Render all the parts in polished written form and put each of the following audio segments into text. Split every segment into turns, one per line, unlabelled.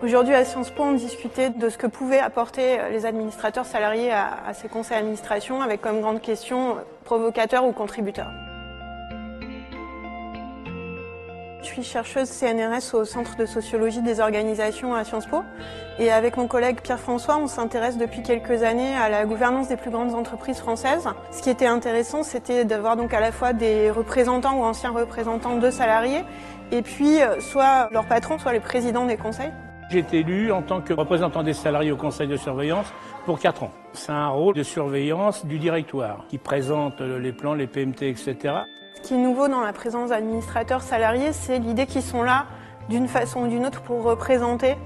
Aujourd'hui, à Sciences Po, on discutait de ce que pouvaient apporter les administrateurs salariés à ces conseils d'administration, avec comme grande question provocateur ou contributeur. Je suis chercheuse CNRS au Centre de sociologie des organisations à Sciences Po. Et avec mon collègue Pierre-François, on s'intéresse depuis quelques années à la gouvernance des plus grandes entreprises françaises. Ce qui était intéressant, c'était d'avoir donc à la fois des représentants ou anciens représentants de salariés, et puis soit leurs patrons, soit les présidents des conseils.
J'ai été élu en tant que représentant des salariés au conseil de surveillance pour 4 ans. C'est un rôle de surveillance du directoire qui présente les plans, les PMT, etc.
Ce qui est nouveau dans la présence d'administrateurs salariés, c'est l'idée qu'ils sont là d'une façon ou d'une autre pour représenter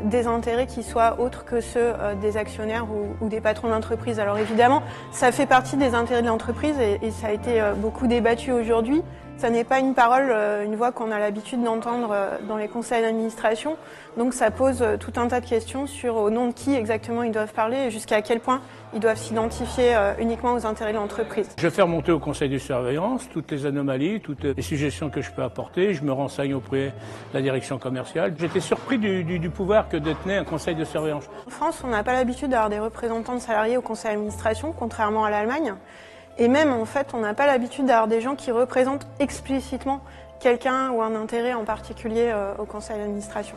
des intérêts qui soient autres que ceux des actionnaires ou des patrons d'entreprise. Alors évidemment, ça fait partie des intérêts de l'entreprise et ça a été beaucoup débattu aujourd'hui. Ça n'est pas une parole, une voix qu'on a l'habitude d'entendre dans les conseils d'administration. Donc ça pose tout un tas de questions sur au nom de qui exactement ils doivent parler et jusqu'à quel point ils doivent s'identifier uniquement aux intérêts de l'entreprise.
Je fais remonter au conseil de surveillance toutes les anomalies, toutes les suggestions que je peux apporter. Je me renseigne auprès de la direction commerciale. J'étais surpris du pouvoir que détenait un conseil de surveillance.
En France, on n'a pas l'habitude d'avoir des représentants de salariés au conseil d'administration, contrairement à l'Allemagne. Et même, en fait, on n'a pas l'habitude d'avoir des gens qui représentent explicitement quelqu'un ou un intérêt en particulier au conseil d'administration.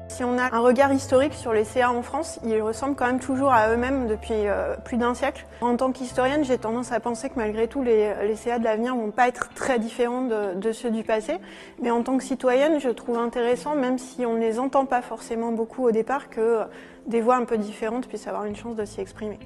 Si on a un regard historique sur les CA en France, ils ressemblent quand même toujours à eux-mêmes depuis plus d'un siècle. En tant qu'historienne, j'ai tendance à penser que malgré tout, les CA de l'avenir vont pas être très différents de ceux du passé. Mais en tant que citoyenne, je trouve intéressant, même si on ne les entend pas forcément beaucoup au départ, que des voix un peu différentes puissent avoir une chance de s'y exprimer.